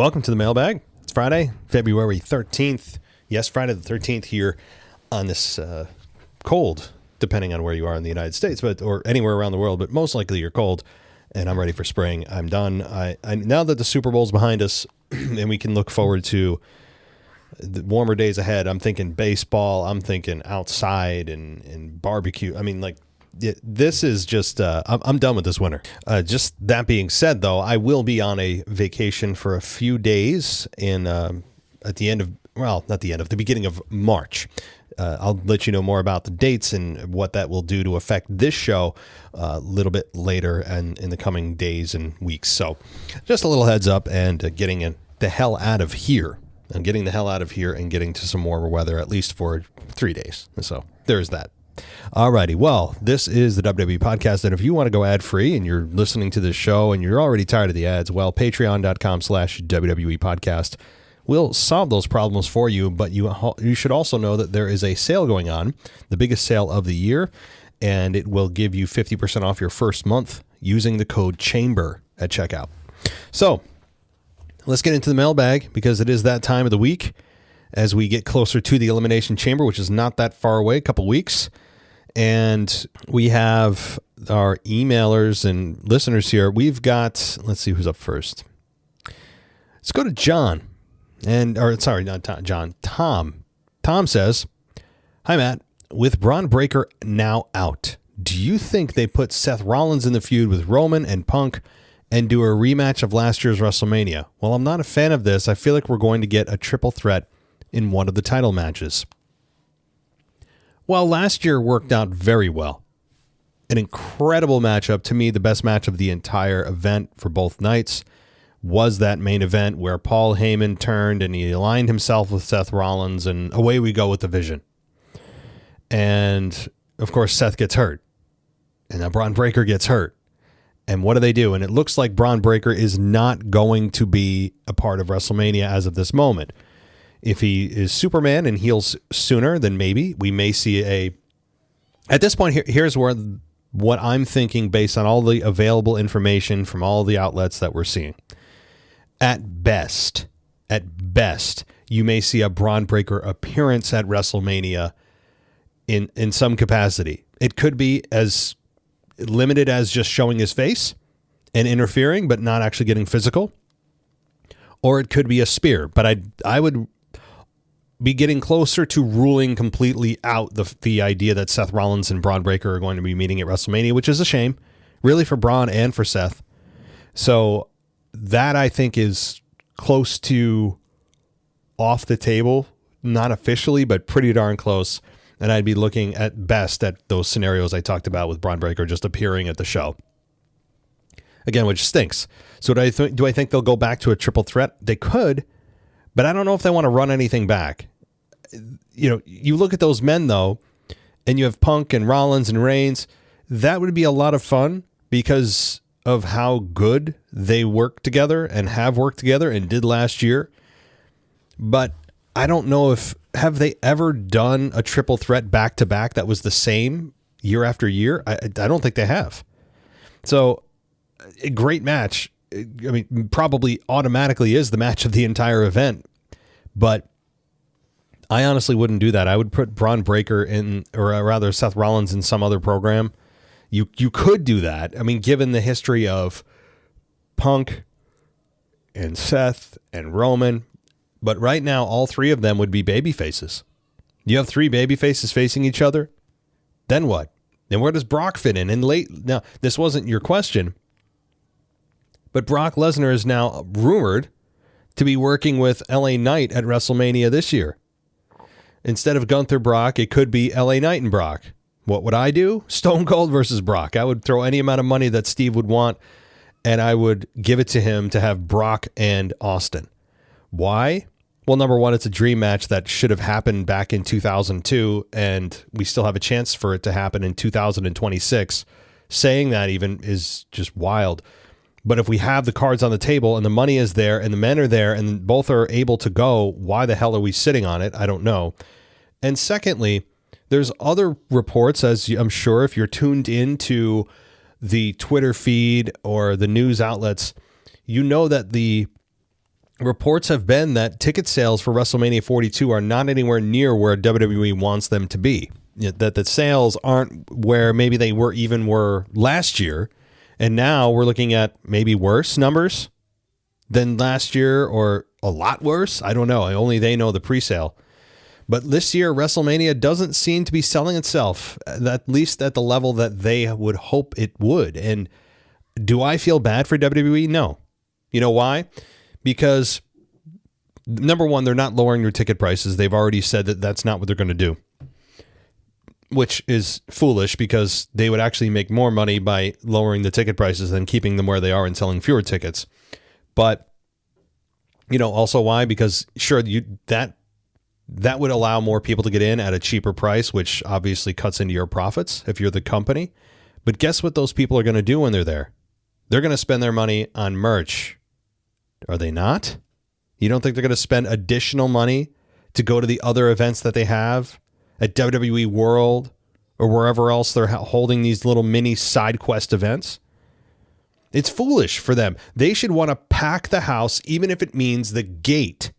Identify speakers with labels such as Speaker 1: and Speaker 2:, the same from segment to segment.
Speaker 1: Welcome to the Mailbag. It's Friday, February 13th. Yes, Friday the 13th here on this cold, depending on where you are in the United States, or anywhere around the world, but most likely you're cold, and I'm ready for spring. I'm done. I now that the Super Bowl's behind us and we can look forward to the warmer days ahead, I'm thinking baseball, I'm thinking outside and barbecue. I mean, this is just, I'm done with this winter. Just that being said, though, I will be on a vacation for a few days at the end of, well, not the end of, the beginning of March. I'll let you know more about the dates and what that will do to affect this show a little bit later and in the coming days and weeks. So just a little heads up and getting the hell out of here. I'm getting the hell out of here and getting to some warmer weather, at least for 3 days. So there's that. Alrighty, well, this is the WWE Podcast, and if you want to go ad-free and you're listening to this show and you're already tired of the ads, well, patreon.com/WWE Podcast will solve those problems for you, but you should also know that there is a sale going on, the biggest sale of the year, and it will give you 50% off your first month using the code CHAMBER at checkout. So let's get into the mailbag, because it is that time of the week as we get closer to the Elimination Chamber, which is not that far away, a couple weeks. And we have our emailers and listeners here. We've got, let's see who's up first. Let's go to John. Tom. Tom says, "Hi, Matt. With Bron Breakker now out, do you think they put Seth Rollins in the feud with Roman and Punk and do a rematch of last year's WrestleMania? Well, I'm not a fan of this. I feel like we're going to get a triple threat in one of the title matches." Well, last year worked out very well. An incredible matchup. To me, the best match of the entire event for both nights was that main event where Paul Heyman turned and he aligned himself with Seth Rollins, and away we go with the Vision. And, of course, Seth gets hurt. And now Bron Breakker gets hurt. And what do? And it looks like Bron Breakker is not going to be a part of WrestleMania as of this moment. If he is Superman and heals sooner, then maybe we may see at this point, here's what I'm thinking based on all the available information from all the outlets that we're seeing. At best, you may see a Bron Breakker appearance at WrestleMania in some capacity. It could be as limited as just showing his face and interfering, but not actually getting physical. Or it could be a spear, but I would be getting closer to ruling completely out the idea that Seth Rollins and Bron Breakker are going to be meeting at WrestleMania, which is a shame, really, for Bron and for Seth. So that, I think, is close to off the table, not officially, but pretty darn close. And I'd be looking at best at those scenarios I talked about with Bron Breakker just appearing at the show. Again, which stinks. So do I think they'll go back to a triple threat? They could, but I don't know if they want to run anything back. You look at those men, though, and you have Punk and Rollins and Reigns. That would be a lot of fun because of how good they work together and have worked together and did last year. But I don't know have they ever done a triple threat back to back that was the same year after year? I don't think they have. So a great match. I mean, probably automatically is the match of the entire event, but I honestly wouldn't do that. I would put Bron Breakker in, or rather Seth Rollins in some other program. You could do that. I mean, given the history of Punk and Seth and Roman, but right now all three of them would be baby faces. You have three baby faces facing each other. Then what? Then where does Brock fit in? And now, this wasn't your question, but Brock Lesnar is now rumored to be working with LA Knight at WrestleMania this year. Instead of Gunther Brock, it could be LA Knight and Brock. What would I do? Stone Cold versus Brock. I would throw any amount of money that Steve would want, and I would give it to him to have Brock and Austin. Why? Well, number one, it's a dream match that should have happened back in 2002, and we still have a chance for it to happen in 2026. Saying that even is just wild. But if we have the cards on the table and the money is there and the men are there and both are able to go, why the hell are we sitting on it? I don't know. And secondly, there's other reports, as I'm sure if you're tuned into the Twitter feed or the news outlets, you know that the reports have been that ticket sales for WrestleMania 42 are not anywhere near where WWE wants them to be. That the sales aren't where maybe they were last year. And now we're looking at maybe worse numbers than last year, or a lot worse. I don't know. Only they know the pre-sale. But this year, WrestleMania doesn't seem to be selling itself, at least at the level that they would hope it would. And do I feel bad for WWE? No. You know why? Because, number one, they're not lowering their ticket prices. They've already said that that's not what they're going to do, which is foolish because they would actually make more money by lowering the ticket prices than keeping them where they are and selling fewer tickets. But, also why? Because sure, that would allow more people to get in at a cheaper price, which obviously cuts into your profits if you're the company. But guess what those people are going to do when they're there? They're going to spend their money on merch. Are they not? You don't think they're going to spend additional money to go to the other events that they have at WWE World or wherever else they're holding these little mini side quest events? It's foolish for them. They should want to pack the house, even if it means the gate.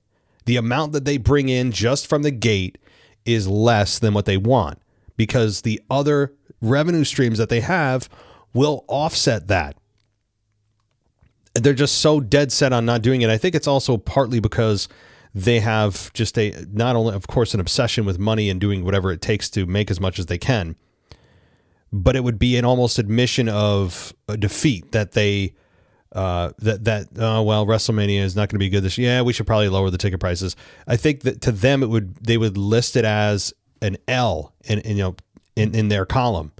Speaker 1: The amount that they bring in just from the gate is less than what they want, because the other revenue streams that they have will offset that. They're just so dead set on not doing it. I think it's also partly because they have just not only, of course, an obsession with money and doing whatever it takes to make as much as they can, but it would be an almost admission of a defeat that they, WrestleMania is not going to be good this year. Yeah, we should probably lower the ticket prices. I think that to them, they would list it as an L in their column.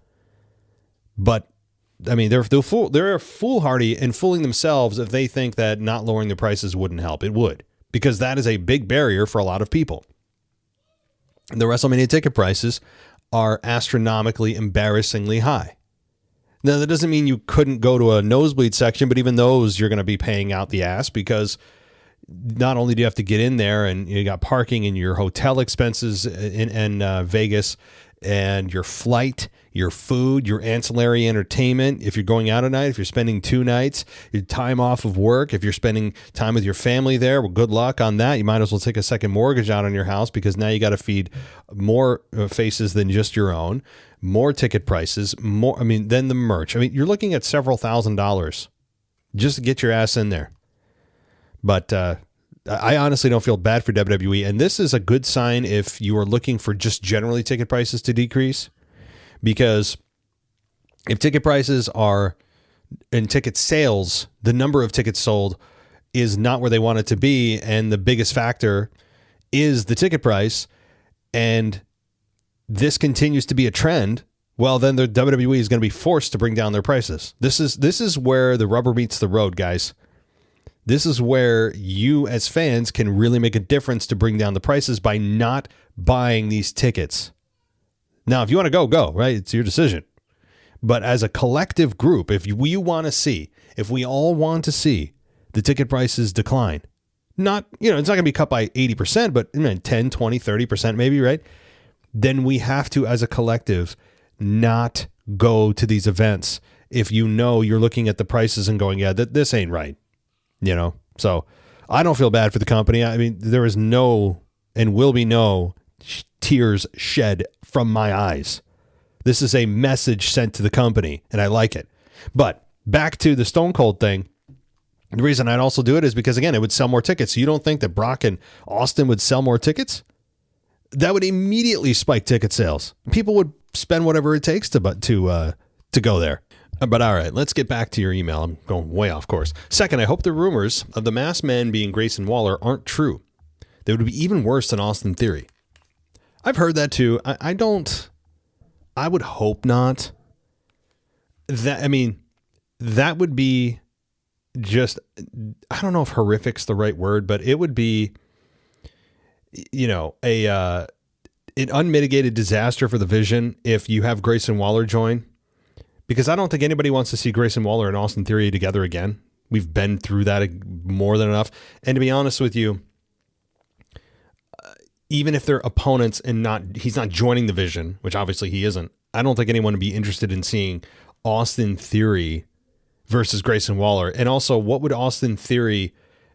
Speaker 1: But I mean, they're foolhardy and fooling themselves if they think that not lowering the prices wouldn't help. It would, because that is a big barrier for a lot of people. The WrestleMania ticket prices are astronomically, embarrassingly high. Now, that doesn't mean you couldn't go to a nosebleed section, but even those you're going to be paying out the ass, because not only do you have to get in there and you got parking and your hotel expenses in Vegas, and your flight, your food, your ancillary entertainment. If you're going out at night, if you're spending 2 nights, your time off of work, if you're spending time with your family there, well, good luck on that. You might as well take a second mortgage out on your house, because now you got to feed more faces than just your own, more ticket prices, then the merch. You're looking at several $1,000s just to get your ass in there. But, I honestly don't feel bad for WWE, and this is a good sign if you are looking for just generally ticket prices to decrease, because if ticket prices are and ticket sales, the number of tickets sold is not where they want it to be, and the biggest factor is the ticket price, and this continues to be a trend, well, then the WWE is going to be forced to bring down their prices. This is where the rubber meets the road, guys. This is where you as fans can really make a difference to bring down the prices by not buying these tickets. Now, if you want to go, right? It's your decision. But as a collective group, if we all want to see the ticket prices decline, it's not going to be cut by 80%, but 10, 20, 30% maybe, right? Then we have to, as a collective, not go to these events if you're looking at the prices and going, yeah, this ain't right. So I don't feel bad for the company. There is no and will be no tears shed from my eyes. This is a message sent to the company, and I like it. But back to the Stone Cold thing. The reason I'd also do it is because, again, it would sell more tickets. So you don't think that Brock and Austin would sell more tickets? That would immediately spike ticket sales. People would spend whatever it takes to go there. But all right, let's get back to your email. I'm going way off course. Second, I hope the rumors of the masked men being Grayson Waller aren't true. They would be even worse than Austin Theory. I've heard that too. I would hope not. That would be just, I don't know if horrific's the right word, but it would be, an unmitigated disaster for the Vision if you have Grayson Waller join. Because I don't think anybody wants to see Grayson Waller and Austin Theory together again. We've been through that more than enough. And to be honest with you, even if they're opponents and he's not joining the Vision, which obviously he isn't, I don't think anyone would be interested in seeing Austin Theory versus Grayson Waller. And also, what would Austin Theory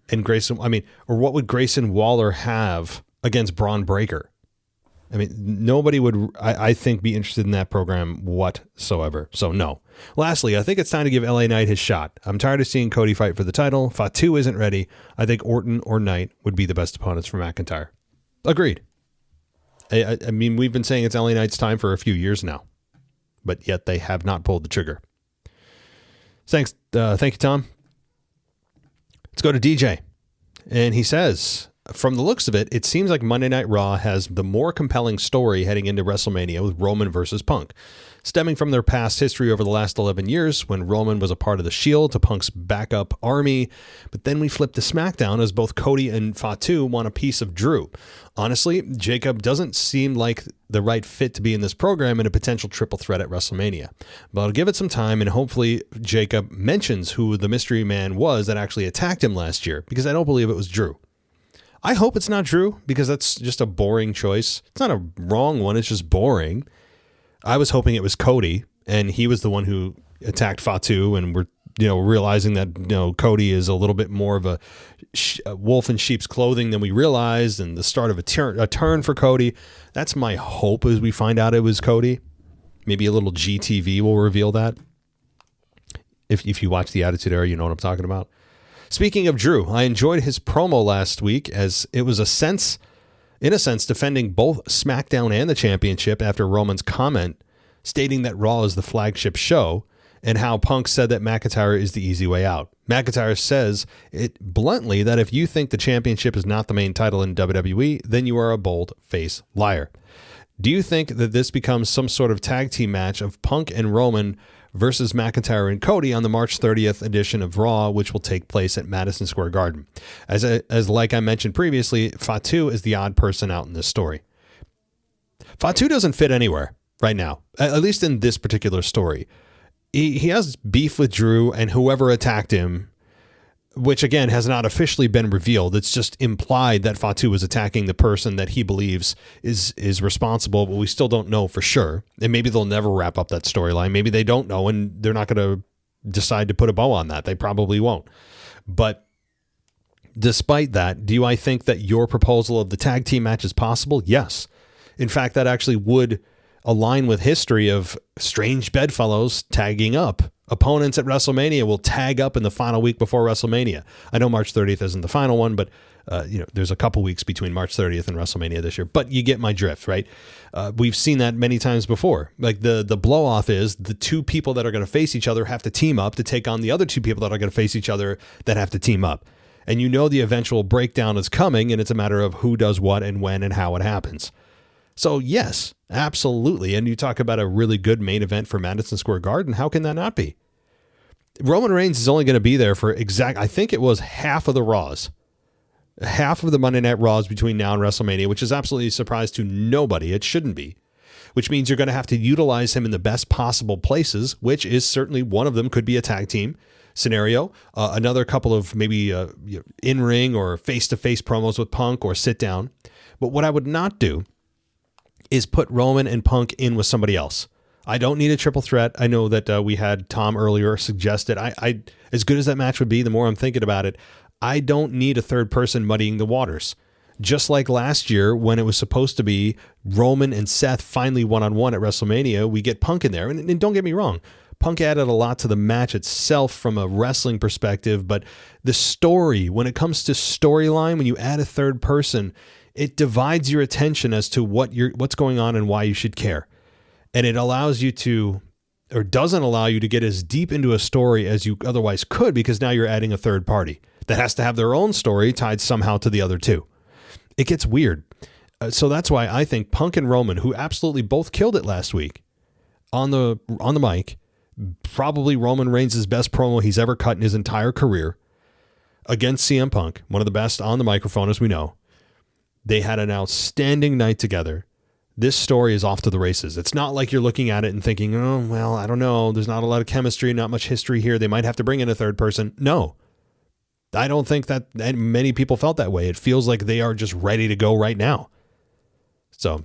Speaker 1: And Grayson, or what would Grayson Waller have against Bron Breakker? I mean, nobody would, I think, be interested in that program whatsoever. So no. Lastly, I think it's time to give LA Knight his shot. I'm tired of seeing Cody fight for the title. Fatu isn't ready. I think Orton or Knight would be the best opponents for McIntyre. Agreed. I mean, we've been saying it's LA Knight's time for a few years now, but yet they have not pulled the trigger. Thank you, Tom. Let's go to DJ. And he says, from the looks of it, it seems like Monday Night Raw has the more compelling story heading into WrestleMania with Roman versus Punk, stemming from their past history over the last 11 years when Roman was a part of the Shield to Punk's backup army. But then we flip to SmackDown as both Cody and Fatu want a piece of Drew. Honestly, Jacob doesn't seem like the right fit to be in this program in a potential triple threat at WrestleMania. But I'll give it some time, and hopefully Jacob mentions who the mystery man was that actually attacked him last year, because I don't believe it was Drew. I hope it's not Drew, because that's just a boring choice. It's not a wrong one. It's just boring. I was hoping it was Cody, and he was the one who attacked Fatu, and we're realizing that Cody is a little bit more of a wolf in sheep's clothing than we realized, and the start of a turn for Cody. That's my hope, as we find out it was Cody. Maybe a little GTV will reveal that. If you watch the Attitude Era, you know what I'm talking about. Speaking of Drew, I enjoyed his promo last week, as it was in a sense, defending both SmackDown and the championship after Roman's comment stating that Raw is the flagship show, and how Punk said that McIntyre is the easy way out. McIntyre says it bluntly that if you think the championship is not the main title in WWE, then you are a bold-faced liar. Do you think that this becomes some sort of tag team match of Punk and Roman versus McIntyre and Cody on the March 30th edition of Raw, which will take place at Madison Square Garden? As like I mentioned previously, Fatu is the odd person out in this story. Fatu doesn't fit anywhere right now, at least in this particular story. He has beef with Drew and whoever attacked him, which again has not officially been revealed. It's just implied that Fatu was attacking the person that he believes is responsible, but we still don't know for sure. And maybe they'll never wrap up that storyline. Maybe they don't know, and they're not going to decide to put a bow on that. They probably won't. But despite that, do I think that your proposal of the tag team match is possible? Yes. In fact, that actually would align with history of strange bedfellows tagging up. Opponents at WrestleMania will tag up in the final week before WrestleMania. I know March 30th isn't the final one, but there's a couple weeks between March 30th and WrestleMania this year. But you get my drift, right? We've seen that many times before. Like the blow off is the two people that are going to face each other have to team up to take on the other two people that are going to face each other that have to team up. And the eventual breakdown is coming, and it's a matter of who does what and when and how it happens. So yes, absolutely. And you talk about a really good main event for Madison Square Garden. How can that not be? Roman Reigns is only going to be there for I think it was half of the Raws. Half of the Monday Night Raws between now and WrestleMania, which is absolutely a surprise to nobody. It shouldn't be. Which means you're going to have to utilize him in the best possible places, which is certainly one of them could be a tag team scenario. Another couple of maybe in-ring or face-to-face promos with Punk or sit down. But what I would not do is put Roman and Punk in with somebody else. I don't need a triple threat. I know that we had Tom earlier suggested. I as good as that match would be, the more I'm thinking about it, I don't need a third person muddying the waters. Just like last year when it was supposed to be Roman and Seth finally one-on-one at WrestleMania, we get Punk in there. And don't get me wrong, Punk added a lot to the match itself from a wrestling perspective, but the story, when it comes to storyline, when you add a third person, it divides your attention as to what's going on and why you should care. And it allows you to, or doesn't allow you to get as deep into a story as you otherwise could, because now you're adding a third party that has to have their own story tied somehow to the other two. It gets weird. So that's why I think Punk and Roman, who absolutely both killed it last week on the mic, probably Roman Reigns' best promo he's ever cut in his entire career against CM Punk, one of the best on the microphone, as we know. They had an outstanding night together. This story is off to the races. It's not like you're looking at it and thinking, oh, well, I don't know. There's not a lot of chemistry, not much history here. They might have to bring in a third person. No, I don't think that many people felt that way. It feels like they are just ready to go right now. So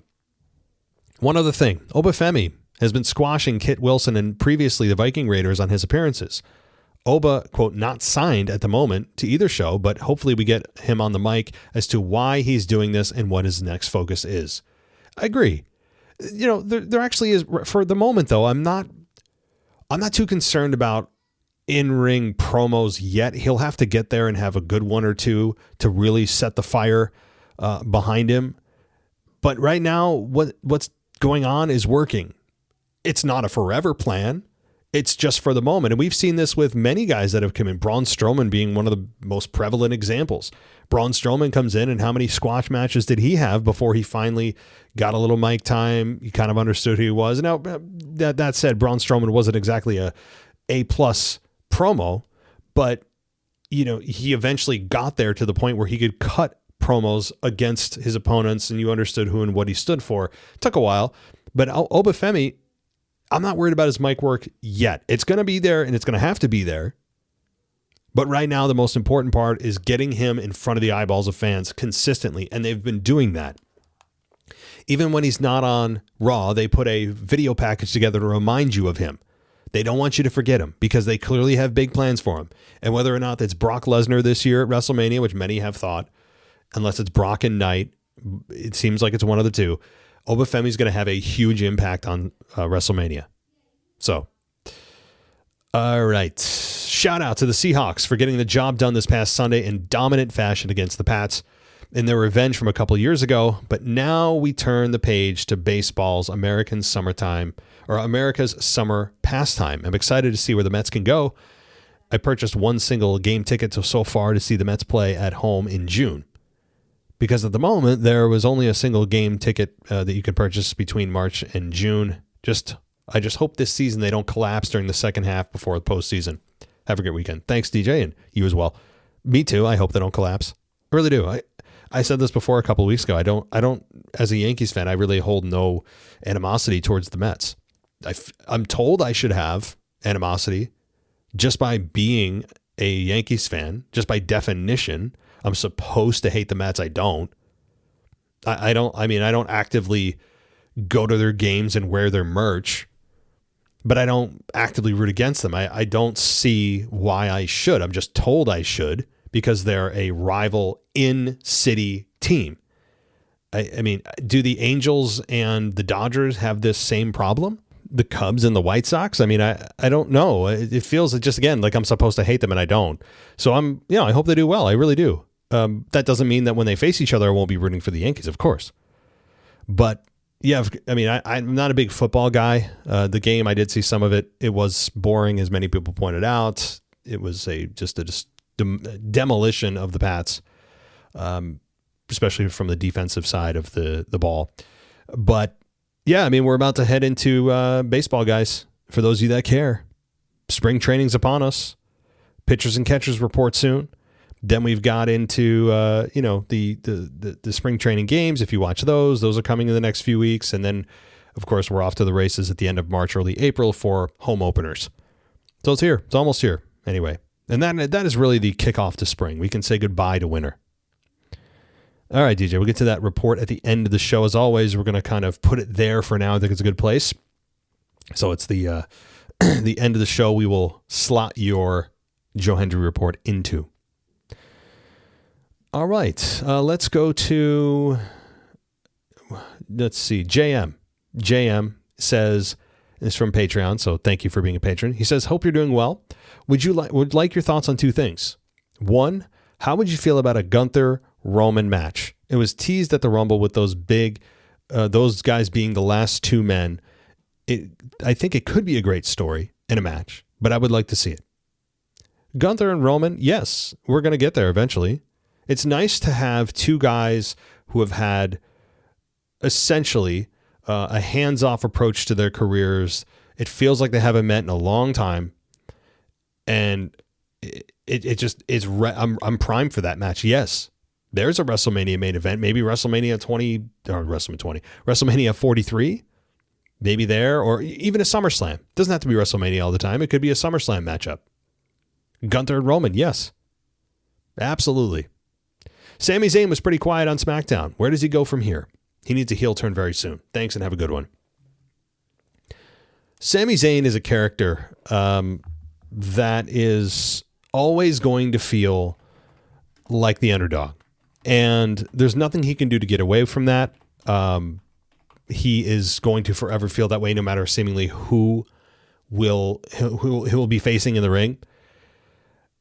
Speaker 1: one other thing, Obafemi has been squashing Kit Wilson and previously the Viking Raiders on his appearances. Oba, quote, not signed at the moment to either show, but hopefully we get him on the mic as to why he's doing this and what his next focus is. I agree. There actually is, for the moment though, I'm not too concerned about in-ring promos yet. He'll have to get there and have a good one or two to really set the fire behind him. But right now, what's going on is working. It's not a forever plan. It's just for the moment. And we've seen this with many guys that have come in, Braun Strowman being one of the most prevalent examples. Braun Strowman comes in, and how many squash matches did he have before he finally got a little mic time? He kind of understood who he was. Now, that said, Braun Strowman wasn't exactly a A-plus promo, but he eventually got there to the point where he could cut promos against his opponents, and you understood who and what he stood for. It took a while, but Obafemi, I'm not worried about his mic work yet. It's going to be there, and it's going to have to be there. But right now, the most important part is getting him in front of the eyeballs of fans consistently, and they've been doing that. Even when he's not on Raw, they put a video package together to remind you of him. They don't want you to forget him because they clearly have big plans for him. And whether or not that's Brock Lesnar this year at WrestleMania, which many have thought, unless it's Brock and Knight, it seems like it's one of the two, Obafemi's going to have a huge impact on WrestleMania. So, all right. Shout out to the Seahawks for getting the job done this past Sunday in dominant fashion against the Pats in their revenge from a couple years ago. But now we turn the page to baseball's America's summer pastime. I'm excited to see where the Mets can go. I purchased one single game ticket so far to see the Mets play at home in June. Because at the moment, there was only a single game ticket that you could purchase between March and June. I just hope this season they don't collapse during the second half before the postseason. Have a great weekend. Thanks, DJ, and you as well. Me too. I hope they don't collapse. I really do. I said this before a couple of weeks ago. I don't, as a Yankees fan, I really hold no animosity towards the Mets. I'm told I should have animosity just by being a Yankees fan, just by definition. I'm supposed to hate the Mets. I don't. I don't actively go to their games and wear their merch, but I don't actively root against them. I don't see why I should. I'm just told I should because they're a rival in-city team. I mean, do the Angels and the Dodgers have this same problem? The Cubs and the White Sox? I mean, I don't know. It feels just, again, like I'm supposed to hate them and I don't. So I hope they do well. I really do. That doesn't mean that when they face each other, I won't be rooting for the Yankees, of course. But yeah, I mean, I'm not a big football guy. The game, I did see some of it. It was boring, as many people pointed out. It was just a demolition of the Pats, especially from the defensive side of the ball. But yeah, I mean, we're about to head into baseball, guys. For those of you that care, spring training's upon us. Pitchers and catchers report soon. Then we've got into, the spring training games. If you watch those are coming in the next few weeks. And then, of course, we're off to the races at the end of March, early April for home openers. So it's here. It's almost here. Anyway, and that is really the kickoff to spring. We can say goodbye to winter. All right, DJ, we'll get to that report at the end of the show. As always, we're going to kind of put it there for now. I think it's a good place. So it's the the end of the show we will slot your Joe Hendry report into. All right, let's go to, let's see, JM. JM says, this is from Patreon, so thank you for being a patron. He says, hope you're doing well. Would like your thoughts on two things. One, how would you feel about a Gunther Roman match? It was teased at the Rumble with those guys being the last two men. I think it could be a great story in a match, but I would like to see it. Gunther and Roman, yes, we're going to get there eventually. It's nice to have two guys who have had essentially a hands-off approach to their careers. It feels like they haven't met in a long time, and I'm primed for that match. Yes, there's a WrestleMania main event, maybe WrestleMania 43, maybe there, or even a SummerSlam. It doesn't have to be WrestleMania all the time. It could be a SummerSlam matchup. Gunther and Roman, yes, absolutely. Sami Zayn was pretty quiet on SmackDown. Where does he go from here? He needs a heel turn very soon. Thanks and have a good one. Sami Zayn is a character. that is always going to feel like the underdog. And there's nothing he can do to get away from that. He is going to forever feel that way, no matter seemingly who will be facing in the ring.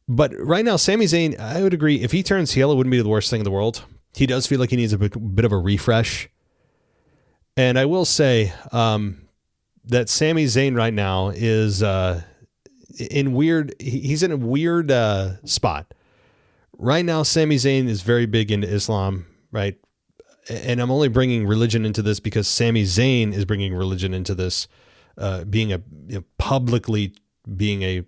Speaker 1: But right now, Sami Zayn, I would agree, if he turns heel, it wouldn't be the worst thing in the world. He does feel like he needs a bit of a refresh. And I will say that Sami Zayn right now is he's in a weird spot. Right now, Sami Zayn is very big into Islam, right? And I'm only bringing religion into this because Sami Zayn is bringing religion into this, publicly being a,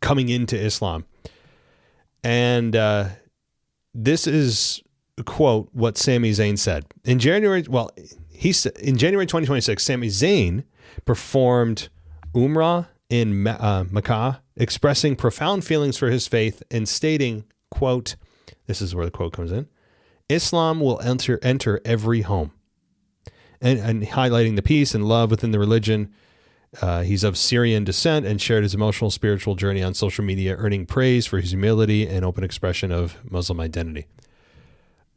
Speaker 1: coming into Islam. And this is, quote, what Sami Zayn said. In January 2026, Sami Zayn performed Umrah in Mecca, expressing profound feelings for his faith and stating, quote, this is where the quote comes in, Islam will enter every home. And highlighting the peace and love within the religion. He's of Syrian descent and shared his emotional, spiritual journey on social media, earning praise for his humility and open expression of Muslim identity.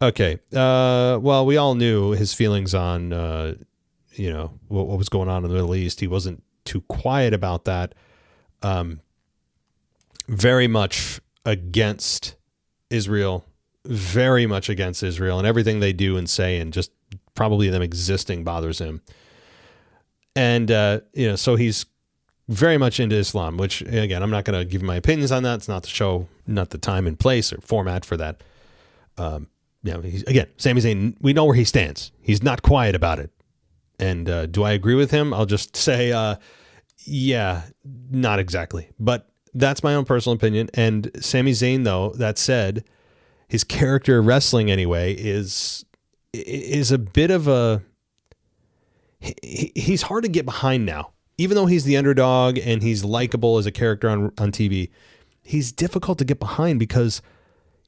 Speaker 1: Okay. Well, we all knew his feelings on, what was going on in the Middle East. He wasn't too quiet about that. Very much against Israel, and everything they do and say, and just probably them existing bothers him. And, so he's very much into Islam, which, again, I'm not going to give my opinions on that. It's not the show, not the time and place or format for that. Sami Zayn, we know where he stands. He's not quiet about it. And do I agree with him? I'll just say, yeah, not exactly. But that's my own personal opinion. And Sami Zayn, though, that said, his character wrestling anyway is a bit of a... He's hard to get behind now. Even though he's the underdog and he's likable as a character on TV, he's difficult to get behind because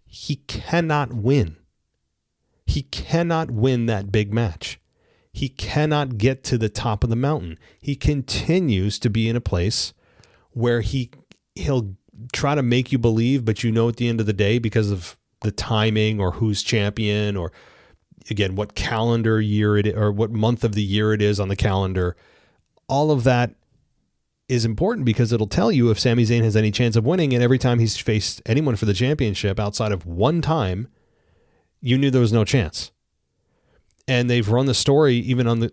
Speaker 1: he cannot win. He cannot win that big match. He cannot get to the top of the mountain. He continues to be in a place where he'll try to make you believe, but at the end of the day, because of the timing or who's champion or, again, what calendar year it is or what month of the year it is on the calendar, all of that is important because it'll tell you if Sami Zayn has any chance of winning. And every time he's faced anyone for the championship outside of one time, you knew there was no chance. And they've run the story even on the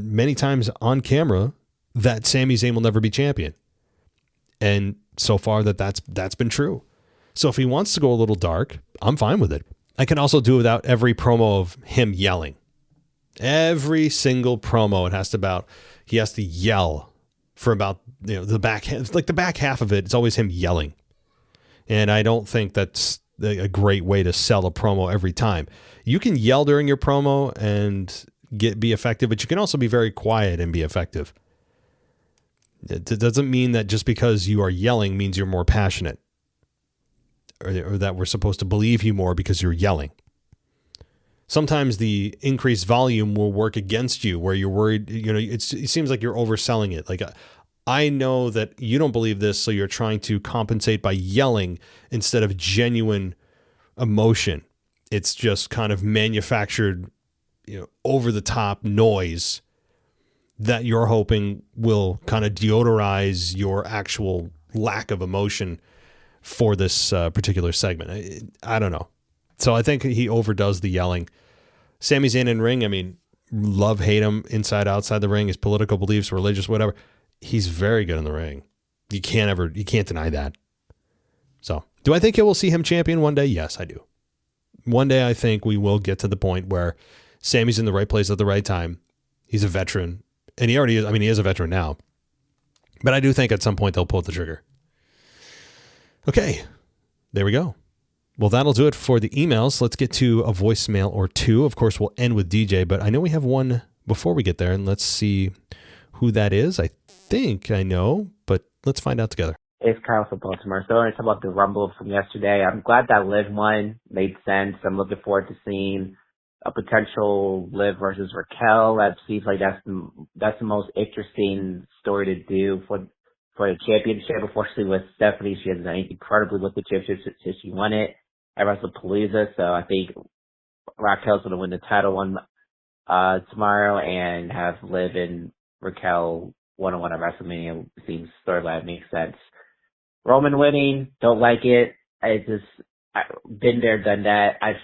Speaker 1: many times on camera that Sami Zayn will never be champion. And so far that's been true. So if he wants to go a little dark, I'm fine with it. I can also do without every promo of him yelling. Every single promo, he has to yell for about, the back half of it. It's always him yelling. And I don't think that's a great way to sell a promo every time. You can yell during your promo and be effective, but you can also be very quiet and be effective. It doesn't mean that just because you are yelling means you're more passionate. Or that we're supposed to believe you more because you're yelling. Sometimes the increased volume will work against you where you're worried, it seems like you're overselling it. Like, I know that you don't believe this, so you're trying to compensate by yelling instead of genuine emotion. It's just kind of manufactured, over the top noise that you're hoping will kind of deodorize your actual lack of emotion for this particular segment. I don't know. So I think he overdoes the yelling. Sami Zayn in ring, love, hate him, inside, outside the ring, his political beliefs, religious, whatever. He's very good in the ring. You can't deny that. So do I think we'll see him champion one day? Yes, I do. One day I think we will get to the point where Sami's in the right place at the right time. He's a veteran. And he already is. He is a veteran now. But I do think at some point they'll pull the trigger. Okay, there we go. Well, that'll do it for the emails. Let's get to a voicemail or two. Of course, we'll end with DJ, but I know we have one before we get there, and let's see who that is. I think I know, but let's find out together.
Speaker 2: It's Kyle from Baltimore. So I want to talk about the Rumble from yesterday. I'm glad that Liv won. Made sense. I'm looking forward to seeing a potential Liv versus Raquel. That seems like that's the most interesting story to do for for the championship. Unfortunately, with Stephanie, she hasn't done anything incredibly with the championship since she won it at WrestlePalooza. So I think Raquel's going to win the title tomorrow and have Liv and Raquel one-on-one at WrestleMania. Seems storyline makes sense. Roman winning, don't like it. Been there, done that. I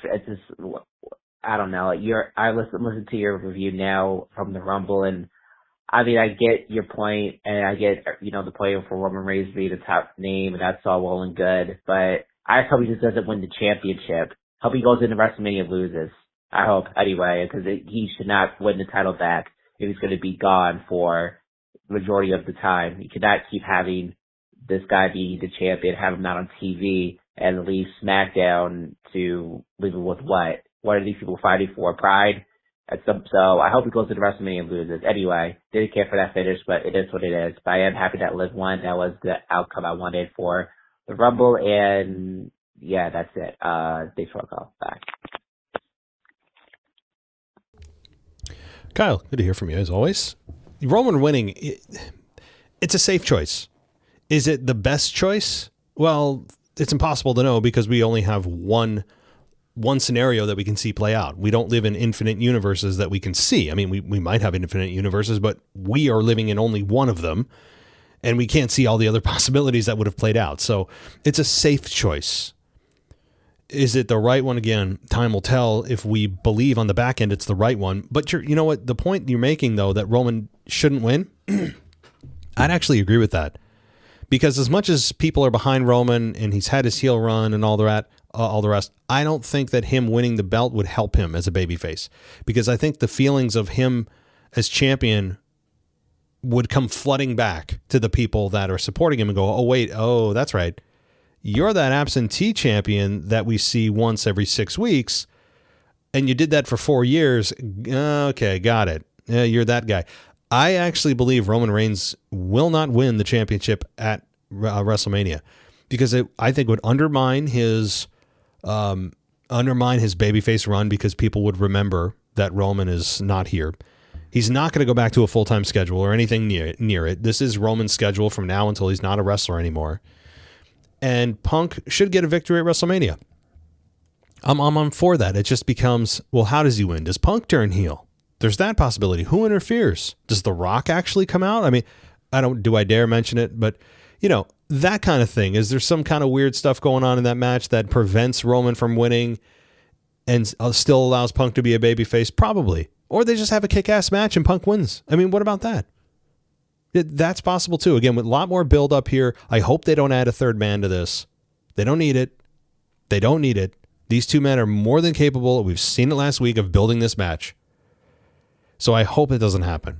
Speaker 2: don't know. I listen to your review now from the Rumble, and I mean, I get your point, and I get, the point for Roman Reigns being the top name, and that's all well and good, but I hope he just doesn't win the championship. Hope he goes into WrestleMania and loses. I hope, anyway, because he should not win the title back if he's going to be gone for the majority of the time. You cannot keep having this guy be the champion, have him not on TV, and leave SmackDown to leave him with what? What are these people fighting for? Pride? So I hope he goes to the WrestleMania and loses. Anyway, didn't care for that finish, but it is what it is. But I am happy that Liv won. That was the outcome I wanted for the Rumble, and yeah, that's it. Thanks for the call. Bye.
Speaker 1: Kyle, good to hear from you as always. Roman winning, it's a safe choice. Is it the best choice? Well, it's impossible to know because we only have one scenario that we can see play out. We don't live in infinite universes that we can see. I mean, we might have infinite universes, but we are living in only one of them, and we can't see all the other possibilities that would have played out. So it's a safe choice. Is it the right one? Again, time will tell. If we believe on the back end it's the right one. But you know what? The point you're making, though, that Roman shouldn't win, I'd actually agree with that. Because as much as people are behind Roman and he's had his heel run and all the rest, I don't think that him winning the belt would help him as a babyface. Because I think the feelings of him as champion would come flooding back to the people that are supporting him and go, oh, that's right. You're that absentee champion that we see once every 6 weeks, and you did that for 4 years. Okay, got it. You're that guy. I actually believe Roman Reigns will not win the championship at WrestleMania because I think it would undermine his babyface run because people would remember that Roman is not here. He's not going to go back to a full-time schedule or anything near it. This is Roman's schedule from now until he's not a wrestler anymore. And Punk should get a victory at WrestleMania. I'm on for that. It just becomes, well, how does he win? Does Punk turn heel? There's that possibility. Who interferes? Does The Rock actually come out? I mean, do I dare mention it? But, that kind of thing. Is there some kind of weird stuff going on in that match that prevents Roman from winning and still allows Punk to be a babyface? Probably. Or they just have a kick-ass match and Punk wins. I mean, what about that? That's possible too. Again, with a lot more build up here. I hope they don't add a third man to this. They don't need it. They don't need it. These two men are more than capable. We've seen it last week of building this match. So I hope it doesn't happen.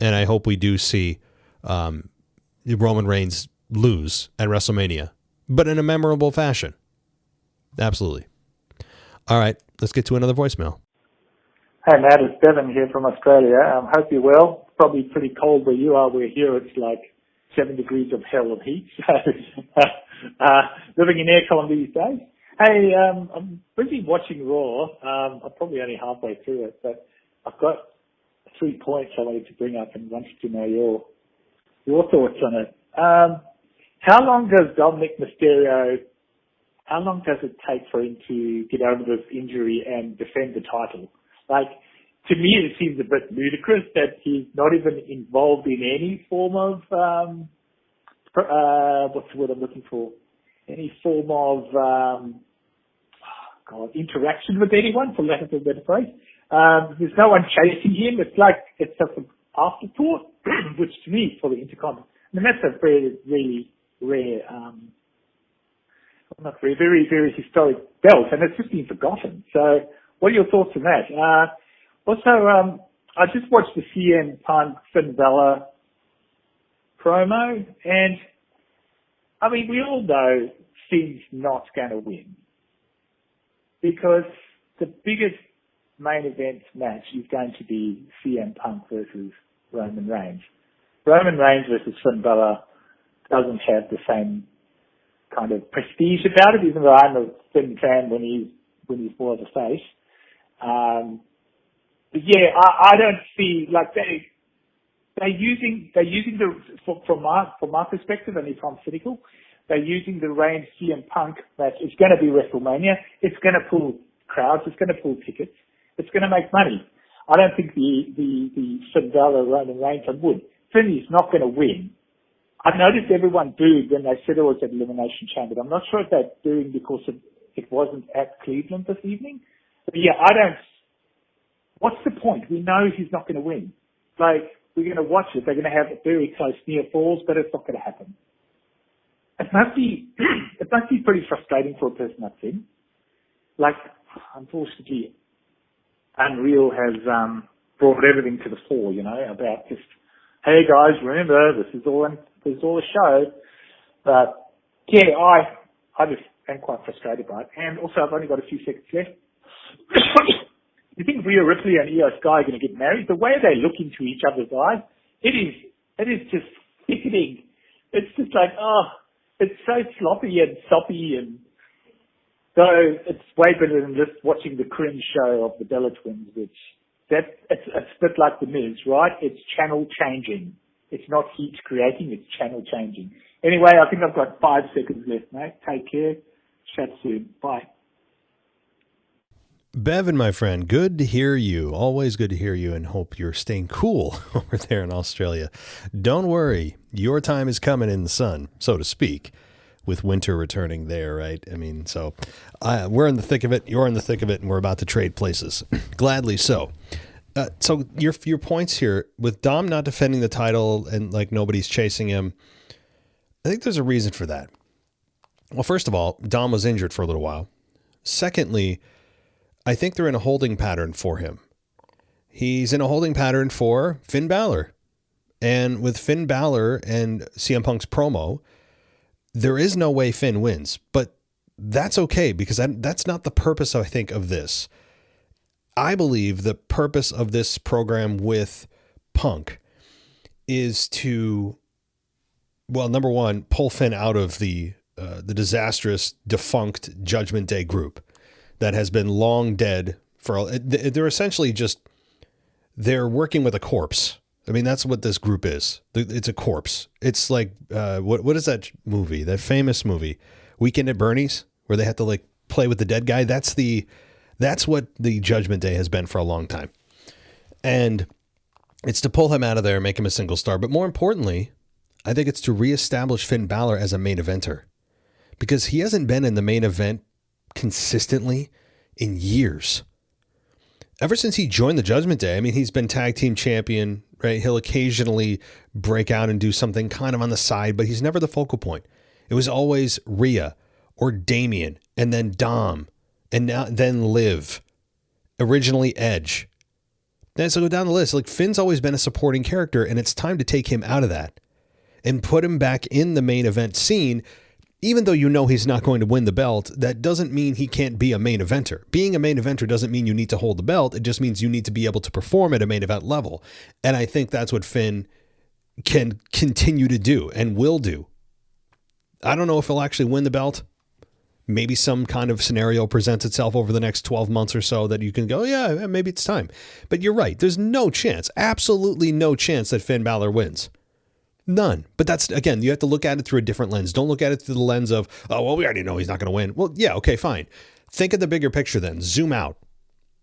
Speaker 1: And I hope we do see Roman Reigns lose at WrestleMania, but in a memorable fashion. Absolutely. All right, let's get to another voicemail.
Speaker 3: Hey, Matt, it's Devin here from Australia. Hope you're well. It's probably pretty cold where you are. We're here. It's like 7 degrees of hell of heat. So, living in aircon these days. Hey, I'm busy watching Raw. I'm probably only halfway through it, but I've got 3 points I wanted to bring up and wanted to know your thoughts on it. How long does Dominic Mysterio, how long does it take for him to get over this injury and defend the title? Like, to me, it seems a bit ludicrous that he's not even involved in any form of, what's the word I'm looking for? Any form of, interaction with anyone, for lack of a better phrase. There's no one chasing him. It's like, it's just an afterthought, which to me is for the Intercontinental. I mean, that's a very, really rare, not rare, very, very historic belt, and it's just been forgotten. So, what are your thoughts on that? Also, I just watched the CM Punk Finn Balor promo, and I mean, we all know Finn's not going to win because the biggest main event match is going to be CM Punk versus Roman Reigns. Roman Reigns versus Finn Balor doesn't have the same kind of prestige about it, even though I'm a Finn fan when he's more of a face. But yeah, I don't see, like, they're using from my perspective, and if I'm cynical, they're using the Reigns CM Punk match. It's going to be WrestleMania. It's going to pull crowds. It's going to pull tickets. It's going to make money. I don't think the Finn Balor Roman Reigns would. Finn is not going to win. I noticed everyone booed when they said it was at Elimination Chamber. I'm not sure if they're booing because it wasn't at Cleveland this evening. But yeah, what's the point? We know he's not going to win. Like, we're going to watch it. They're going to have very close near falls, but it's not going to happen. It must be pretty frustrating for a person like him. Like, unfortunately, Unreal has brought everything to the fore, about just, hey guys, remember, this is all a show. But yeah, I just am quite frustrated by it. And also, I've only got a few seconds left. You think Rhea Ripley and Io Sky are going to get married? The way they look into each other's eyes, it is just sickening. It's just like, it's so sloppy and soppy, and so it's way better than just watching the cringe show of the Bella Twins, which it's a bit like the Miz, right? It's channel changing. It's not heat creating, it's channel changing. Anyway, I think I've got 5 seconds left, mate. Take care. Chat soon. Bye.
Speaker 1: Bevan, my friend, good to hear you. Always good to hear you, and hope you're staying cool over there in Australia. Don't worry, your time is coming in the sun, so to speak, with winter returning there, right? I mean, so we're in the thick of it, you're in the thick of it, and we're about to trade places. Gladly so. So your points here, with Dom not defending the title and like nobody's chasing him, I think there's a reason for that. Well, first of all, Dom was injured for a little while. Secondly, I think they're in a holding pattern for him. He's in a holding pattern for Finn Balor. And with Finn Balor and CM Punk's promo, there is no way Finn wins. But that's okay, because that's not the purpose, I think, of this. I believe the purpose of this program with Punk is to, well, number one, pull Finn out of the disastrous, defunct Judgment Day group that has been long dead they're essentially just, they're working with a corpse. I mean, that's what this group is. It's a corpse. It's like, what is that movie? That famous movie, Weekend at Bernie's, where they have to like play with the dead guy. That's what the Judgment Day has been for a long time. And it's to pull him out of there and make him a single star. But more importantly, I think it's to reestablish Finn Balor as a main eventer, because he hasn't been in the main event consistently in years. Ever since he joined the Judgment Day, I mean, he's been tag team champion, right? He'll occasionally break out and do something kind of on the side, but he's never the focal point. It was always Rhea or Damian, and then Dom, and then Liv, originally Edge. Then so go down the list. Like, Finn's always been a supporting character, and it's time to take him out of that and put him back in the main event scene. Even though you know he's not going to win the belt, that doesn't mean he can't be a main eventer. Being a main eventer doesn't mean you need to hold the belt. It just means you need to be able to perform at a main event level. And I think that's what Finn can continue to do and will do. I don't know if he'll actually win the belt. Maybe some kind of scenario presents itself over the next 12 months or so that you can go, yeah, maybe it's time. But you're right. There's no chance, absolutely no chance that Finn Balor wins. None. But that's, again, you have to look at it through a different lens. Don't look at it through the lens of, oh, well, we already know he's not going to win. Well, yeah, okay, fine. Think of the bigger picture then. Zoom out.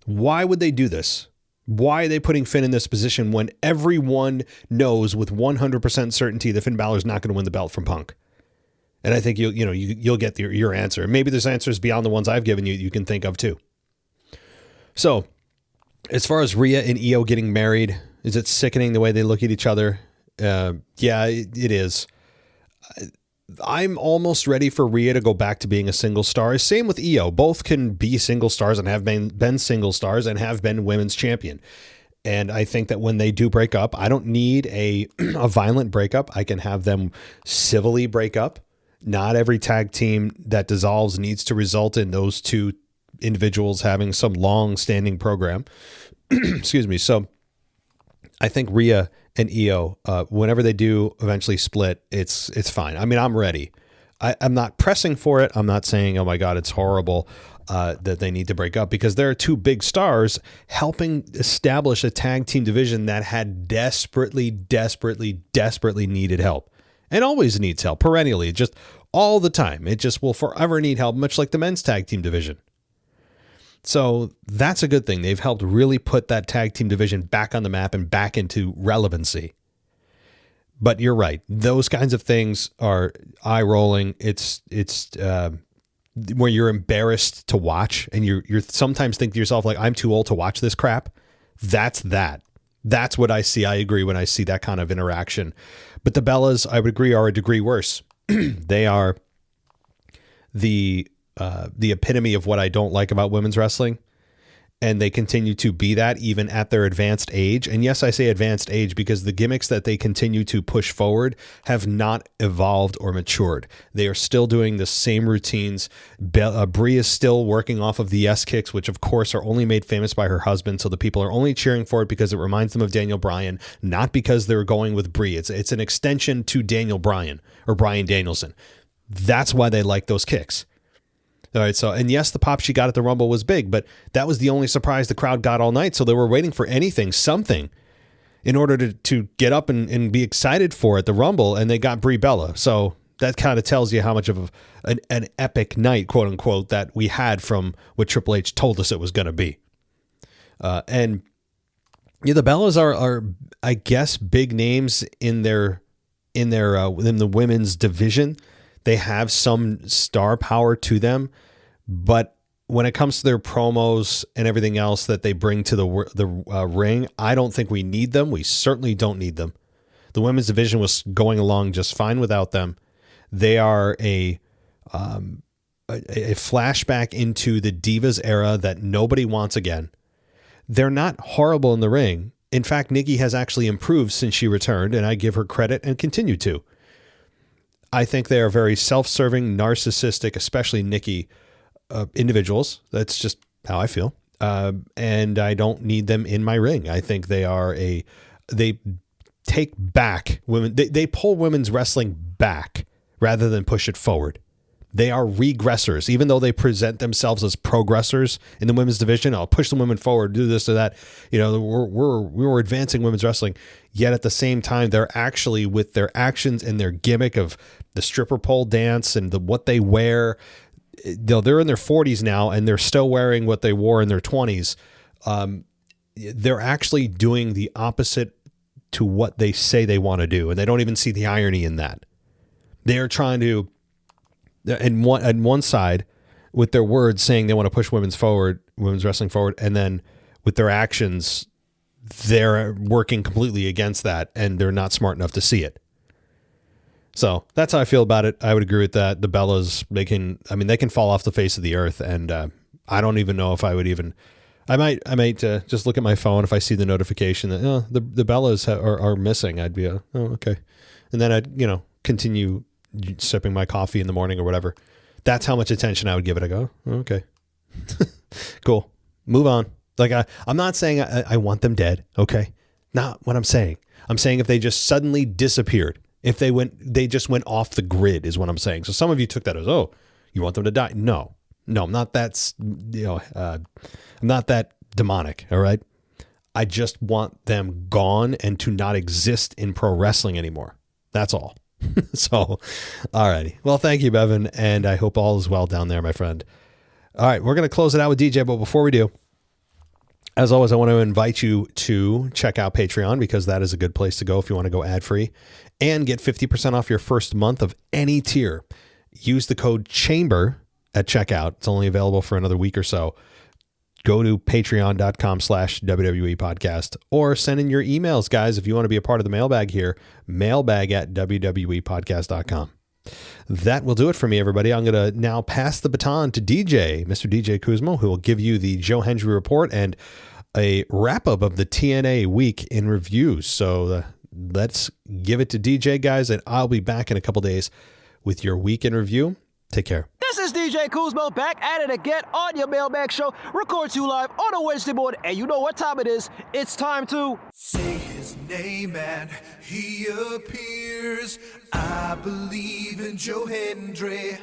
Speaker 1: Why would they do this? Why are they putting Finn in this position when everyone knows with 100% certainty that Finn Balor's not going to win the belt from Punk? And I think you'll get your answer. Maybe there's answers beyond the ones I've given you can think of too. So, as far as Rhea and Io getting married, is it sickening the way they look at each other? Yeah, it is. I'm almost ready for Rhea to go back to being a single star. Same with Io. Both can be single stars and have been single stars and have been women's champion. And I think that when they do break up, I don't need a violent breakup. I can have them civilly break up. Not every tag team that dissolves needs to result in those two individuals having some long-standing program. Excuse me. So I think Rhea and Io, whenever they do eventually split, it's fine. I mean, I'm ready. I'm not pressing for it. I'm not saying, oh my God, it's horrible. that they need to break up, because there are two big stars helping establish a tag team division that had desperately needed help, and always needs help perennially, just all the time. It just will forever need help, much like the men's tag team division. So that's a good thing. They've helped really put that tag team division back on the map and back into relevancy. But you're right. Those kinds of things are eye rolling. It's where you're embarrassed to watch, and you're sometimes think to yourself, like, I'm too old to watch this crap. That's what I see. I agree when I see that kind of interaction. But the Bellas, I would agree, are a degree worse. They are the epitome of what I don't like about women's wrestling. And they continue to be that even at their advanced age. And yes, I say advanced age because the gimmicks that they continue to push forward have not evolved or matured. They are still doing the same routines. Brie is still working off of the S kicks, which of course are only made famous by her husband. So the people are only cheering for it because it reminds them of Daniel Bryan, not because they're going with Brie. It's an extension to Daniel Bryan or Bryan Danielson. That's why they like those kicks. All right, so, and yes, the pop she got at the Rumble was big, but that was the only surprise the crowd got all night, so they were waiting for something, in order to get up and be excited for it, the Rumble, and they got Brie Bella. So that kind of tells you how much of an epic night, quote unquote, that we had from what Triple H told us it was going to be. And yeah, the Bellas are I guess big names in the women's division. They have some star power to them, but when it comes to their promos and everything else that they bring to the ring, I don't think we need them. We certainly don't need them. The women's division was going along just fine without them. They are a flashback into the Divas era that nobody wants again. They're not horrible in the ring. In fact, Nikki has actually improved since she returned, and I give her credit and continue to. I think they are very self-serving, narcissistic, especially Nikki, individuals. That's just how I feel. And I don't need them in my ring. I think they take back women. They pull women's wrestling back rather than push it forward. They are regressors, even though they present themselves as progressors in the women's division. I'll push the women forward, do this or that. You know, we're advancing women's wrestling. Yet at the same time, they're actually, with their actions and their gimmick of the stripper pole dance and what they wear, they're in their 40s now and they're still wearing what they wore in their 20s. They're actually doing the opposite to what they say they want to do, and they don't even see the irony in that. They are trying to, and one side, with their words saying they want to push women's wrestling forward, and then with their actions, they're working completely against that, and they're not smart enough to see it. So that's how I feel about it. I would agree with that. The Bellas, they can fall off the face of the earth, and I don't even know if I would even. I might just look at my phone if I see the notification that the Bellas are missing. I'd be okay, and then I'd continue sipping my coffee in the morning or whatever. That's how much attention I would give it. I go, okay, cool, move on. Like I'm not saying I want them dead. Okay, not what I'm saying. I'm saying if they just suddenly disappeared, if they just went off the grid is what I'm saying. So some of you took that as, oh, you want them to die? No, I'm not that. I'm not that demonic. All right, I just want them gone and to not exist in pro wrestling anymore. That's all. So, all righty. Well, thank you, Bevan, and I hope all is well down there, my friend. All right, we're going to close it out with DJ, but before we do, as always, I want to invite you to check out Patreon, because that is a good place to go if you want to go ad-free and get 50% off your first month of any tier. Use the code CHAMBER at checkout. It's only available for another week or so. Go to patreon.com/WWE podcast, or send in your emails, guys, if you want to be a part of the mailbag here, mailbag@WWEpodcast.com. That will do it for me, everybody. I'm going to now pass the baton to DJ, Mr. DJ Kuzmo, who will give you the Joe Hendry report and a wrap-up of the TNA week in review. So let's give it to DJ, guys, and I'll be back in a couple days with your week in review. Take care.
Speaker 4: This is DJ Kuzmo back at it again on your Mailbag show. Record you live on a Wednesday morning, and you know what time it is. It's time to
Speaker 5: say his name and he appears. I believe in Joe Hendry.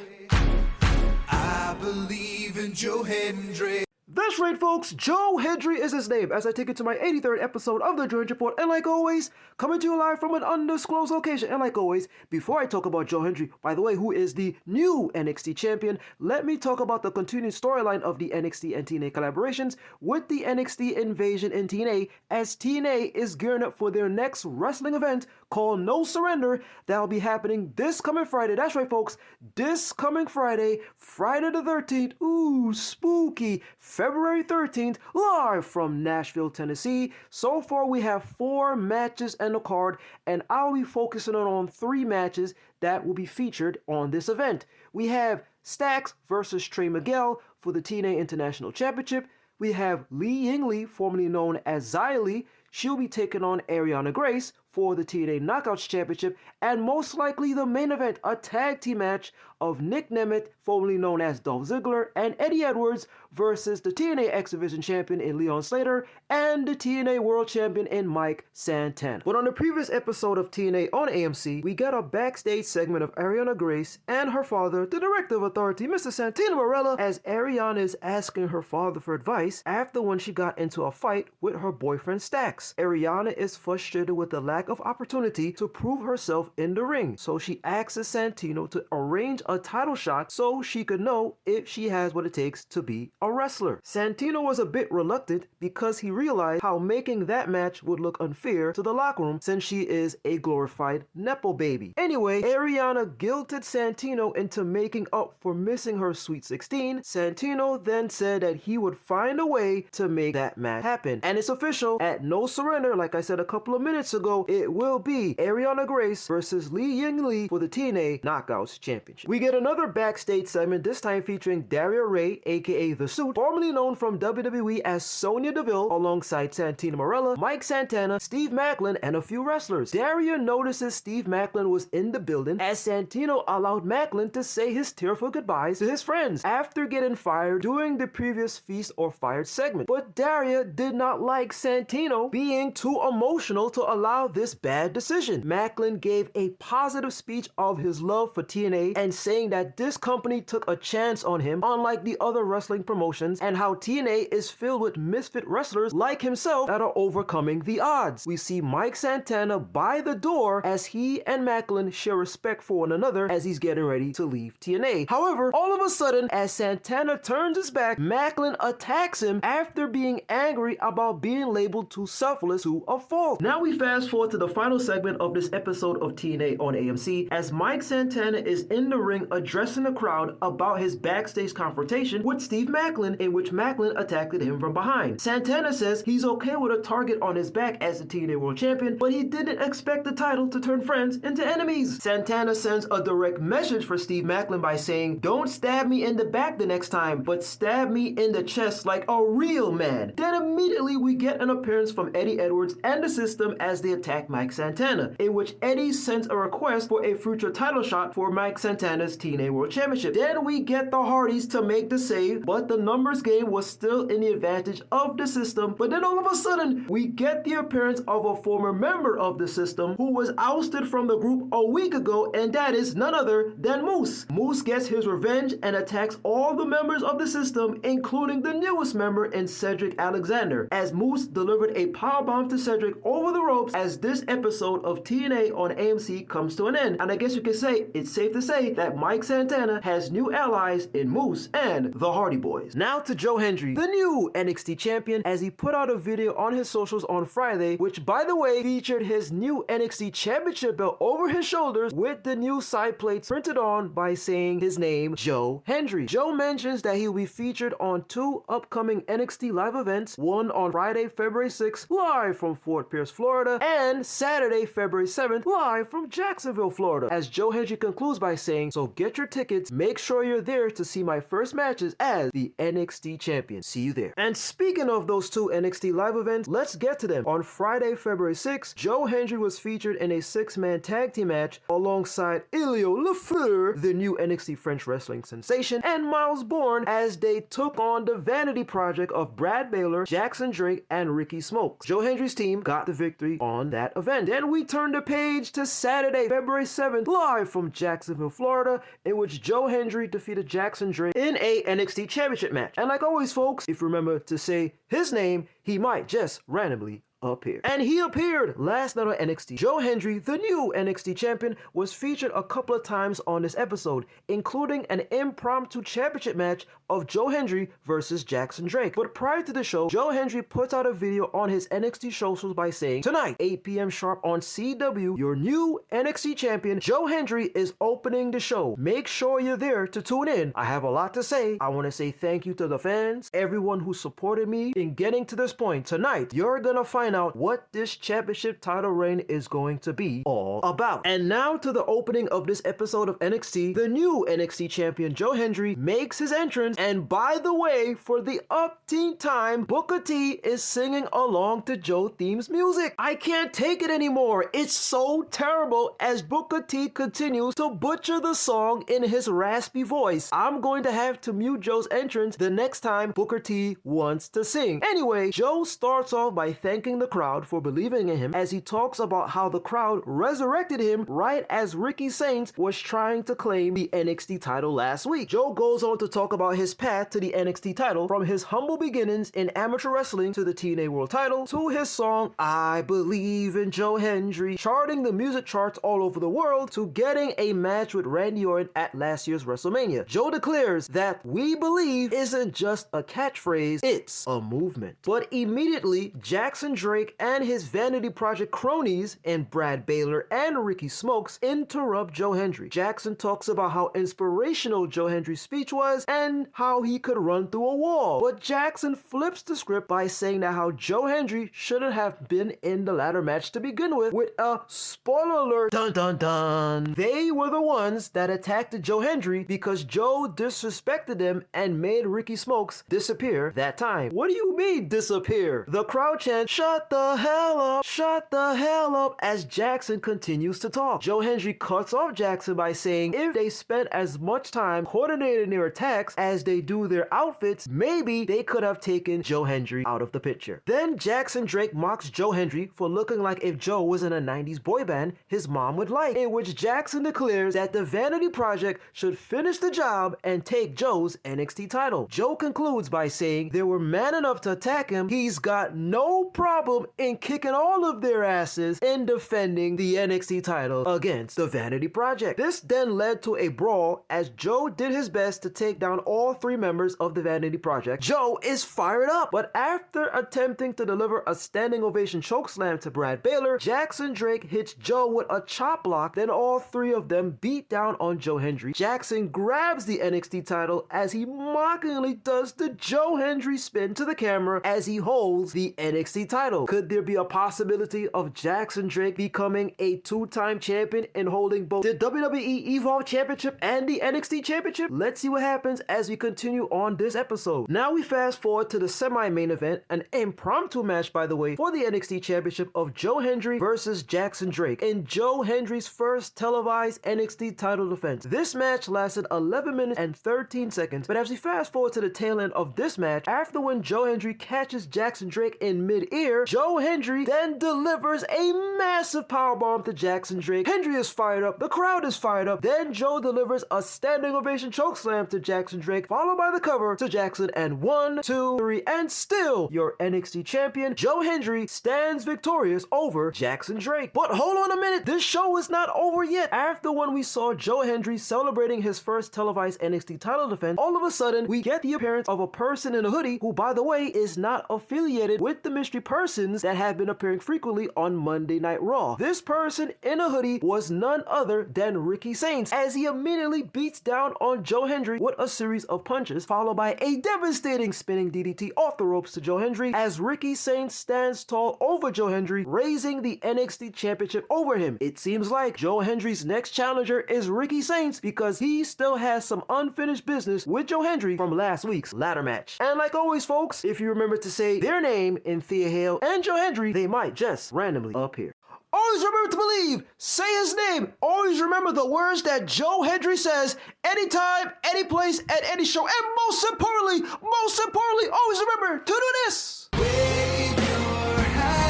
Speaker 5: I I believe in Joe Hendry.
Speaker 4: That's right, folks. Joe Hendry is his name as I take it to my 83rd episode of the Joe Hendry Report. And like always, coming to you live from an undisclosed location. And like always, before I talk about Joe Hendry, by the way, who is the new NXT champion, let me talk about the continuing storyline of the NXT and TNA collaborations with the NXT invasion in TNA, as TNA is gearing up for their next wrestling event called No Surrender that will be happening this coming Friday. That's right, folks. This coming Friday, Friday the 13th. Ooh, spooky. February 13th, live from Nashville, Tennessee. So far, we have 4 matches on the card, and I'll be focusing on 3 matches that will be featured on this event. We have Stax versus Trey Miguel for the TNA International Championship. We have Li Yingli, formerly known as Xia Li. She'll be taking on Ariana Grace for the TNA Knockouts Championship, and most likely the main event, a tag team match of Nick Nemeth, formerly known as Dolph Ziggler, and Eddie Edwards versus the TNA X Division Champion in Leon Slater and the TNA World Champion in Mike Santana. But on the previous episode of TNA on AMC, we got a backstage segment of Ariana Grace and her father, the Director of Authority, Mr. Santino Marella, as Ariana is asking her father for advice after when she got into a fight with her boyfriend Stax. Ariana is frustrated with the lack of opportunity to prove herself in the ring, so she asks Santino to arrange a title shot so she could know if she has what it takes to be a wrestler. Santino was a bit reluctant because he realized how making that match would look unfair to the locker room since she is a glorified Nepo baby. Anyway, Ariana guilted Santino into making up for missing her Sweet 16. Santino then said that he would find a way to make that match happen. And it's official, at No Surrender, like I said a couple of minutes ago, it will be Ariana Grace versus Li Yingli for the TNA Knockouts Championship. We get another backstage segment, this time featuring Daria Ray, aka The Suit, formerly known from WWE as Sonya Deville, alongside Santino Marella, Mike Santana, Steve Maclin, and a few wrestlers. Daria notices Steve Maclin was in the building as Santino allowed Maclin to say his tearful goodbyes to his friends after getting fired during the previous Feast or Fired segment. But Daria did not like Santino being too emotional to allow this bad decision. Maclin gave a positive speech of his love for TNA and saying that this company took a chance on him, unlike the other wrestling promotions, and how TNA is filled with misfit wrestlers like himself that are overcoming the odds. We see Mike Santana by the door as he and Maclin share respect for one another as he's getting ready to leave TNA. However, all of a sudden, as Santana turns his back, Maclin attacks him after being angry about being labeled too selfless to a fault. Now we fast forward to the final segment of this episode of TNA on AMC as Mike Santana is in the ring addressing the crowd about his backstage confrontation with Steve Maclin, in which Maclin attacked him from behind. Santana says he's okay with a target on his back as the TNA World Champion, but he didn't expect the title to turn friends into enemies. Santana sends a direct message for Steve Maclin by saying, "Don't stab me in the back the next time, but stab me in the chest like a real man." Then immediately we get an appearance from Eddie Edwards and the System as they attack Mike Santana, in which Eddie sends a request for a future title shot for Mike Santana's TNA World Championship. Then we get the Hardys to make the save, but the numbers game was still in the advantage of the System. But then all of a sudden, we get the appearance of a former member of the System who was ousted from the group a week ago, and that is none other than Moose. Moose gets his revenge and attacks all the members of the System, including the newest member in Cedric Alexander, as Moose delivered a powerbomb to Cedric over the ropes as this episode of TNA on AMC comes to an end. And I guess you could say, it's safe to say that Mike Santana has new allies in Moose and the Hardy Boys. Now to Joe Hendry, the new NXT champion, as he put out a video on his socials on Friday, which by the way featured his new NXT championship belt over his shoulders with the new side plates printed on by saying his name, Joe Hendry. Joe mentions that he will be featured on 2 upcoming NXT live events, one on Friday, February 6th, live from Fort Pierce, Florida, and Saturday, February 7th, live from Jacksonville, Florida. As Joe Hendry concludes by saying, "So get your tickets, make sure you're there to see my first matches as the NXT champion. See you there." And speaking of those 2 NXT live events, let's get to them. On Friday, February 6th, Joe Hendry was featured in a 6-man tag team match alongside Ilio Lafleur, the new NXT French wrestling sensation, and Miles Bourne as they took on the Vanity Project of Brad Baylor, Jackson Drake, and Ricky Smoke. Smokes. Joe Hendry's team got the victory on that event. Then we turn the page to Saturday, February 7th, live from Jacksonville, Florida, in which Joe Hendry defeated Jackson Drake in a NXT Championship match. And like always, folks, if you remember to say his name, he might just randomly appear. And he appeared last night on NXT. Joe Hendry, the new NXT champion, was featured a couple of times on this episode, including an impromptu championship match of Joe Hendry versus Jackson Drake. But prior to the show, Joe Hendry put out a video on his NXT socials by saying, "Tonight, 8 p.m. sharp on CW, your new NXT champion, Joe Hendry, is opening the show. Make sure you're there to tune in. I have a lot to say. I want to say thank you to the fans, everyone who supported me in getting to this point. Tonight, you're gonna find out what this championship title reign is going to be all about." And now to the opening of this episode of NXT. The new NXT champion Joe Hendry makes his entrance, and by the way, for the upteenth time, Booker T is singing along to Joe theme's music. I can't take it anymore. It's so terrible as Booker T continues to butcher the song in his raspy voice. I'm going to have to mute Joe's entrance the next time Booker T wants to sing. Anyway, Joe starts off by thanking the crowd for believing in him as he talks about how the crowd resurrected him right as Ricky Saints was trying to claim the NXT title last week. Joe goes on to talk about his path to the NXT title, from his humble beginnings in amateur wrestling to the TNA World title, to his song I Believe in Joe Hendry, charting the music charts all over the world, to getting a match with Randy Orton at last year's WrestleMania. Joe declares that "we believe" isn't just a catchphrase, it's a movement. But immediately, Jackson Drake and his Vanity Project cronies and Brad Baylor and Ricky Smokes interrupt Joe Hendry. Jackson talks about how inspirational Joe Hendry's speech was and how he could run through a wall. But Jackson flips the script by saying that how Joe Hendry shouldn't have been in the ladder match to begin with a spoiler alert, dun dun dun. They were the ones that attacked Joe Hendry because Joe disrespected them and made Ricky Smokes disappear that time. What do you mean disappear? The crowd chants, "Shut the hell up, shut the hell up," as Jackson continues to talk. Joe Hendry cuts off Jackson by saying if they spent as much time coordinating their attacks as they do their outfits, maybe they could have taken Joe Hendry out of the picture. Then Jackson Drake mocks Joe Hendry for looking like if Joe was in a 90s boy band his mom would like, in which Jackson declares that the Vanity Project should finish the job and take Joe's NXT title. Joe concludes by saying they were man enough to attack him, he's got no problem in kicking all of their asses in defending the NXT title against the Vanity Project. This then led to a brawl as Joe did his best to take down all three members of the Vanity Project. Joe is fired up, but after attempting to deliver a standing ovation chokeslam to Brad Baylor, Jackson Drake hits Joe with a chop block, then all three of them beat down on Joe Hendry. Jackson grabs the NXT title as he mockingly does the Joe Hendry spin to the camera as he holds the NXT title. Could there be a possibility of Jackson Drake becoming a two-time champion and holding both the WWE Evolve Championship and the NXT Championship? Let's see what happens as we continue on this episode. Now we fast forward to the semi-main event, an impromptu match, by the way, for the NXT Championship of Joe Hendry versus Jackson Drake in Joe Hendry's first televised NXT title defense. This match lasted 11 minutes and 13 seconds, but as we fast forward to the tail end of this match, after when Joe Hendry catches Jackson Drake in mid-air, Joe Hendry then delivers a massive powerbomb to Jackson Drake. Hendry is fired up, the crowd is fired up, then Joe delivers a standing ovation chokeslam to Jackson Drake, followed by the cover to Jackson, and 1, 2, 3, and still your NXT champion, Joe Hendry, stands victorious over Jackson Drake. But hold on a minute, this show is not over yet. After when we saw Joe Hendry celebrating his first televised NXT title defense, all of a sudden we get the appearance of a person in a hoodie who, by the way, is not affiliated with the mystery persons that have been appearing frequently on Monday Night Raw. This person in a hoodie was none other than Ricky Saints, as he immediately beats down on Joe Hendry with a series of punches, followed by a devastating spinning DDT off the ropes to Joe Hendry, as Ricky Saints stands tall over Joe Hendry, raising the NXT Championship over him. It seems like Joe Hendry's next challenger is Ricky Saints because he still has some unfinished business with Joe Hendry from last week's ladder match. And like always, folks, if you remember to say their name in Thea Hale and Joe Hendry, they might just randomly appear. Always remember to believe, say his name. Always remember the words that Joe Hendry says anytime, any place, at any show. And most importantly, always remember to do this.
Speaker 5: Wave your hand.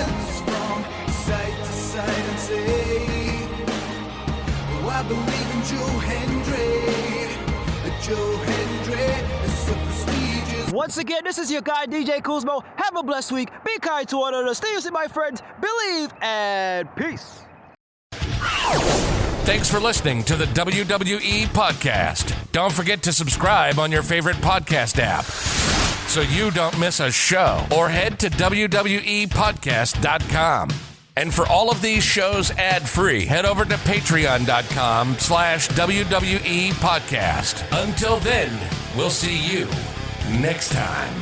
Speaker 5: believe in Joe Hendry. Joe Hendry is so prestigious.
Speaker 4: Once again, this is your guy, DJ Kuzmo. Have a blessed week. Be kind to one another. Stay safe, my friends. Believe and peace.
Speaker 6: Thanks for listening to the WWE Podcast. Don't forget to subscribe on your favorite podcast app so you don't miss a show, or head to WWEpodcast.com. And for all of these shows ad-free, head over to patreon.com/WWE Podcast. Until then, we'll see you next time.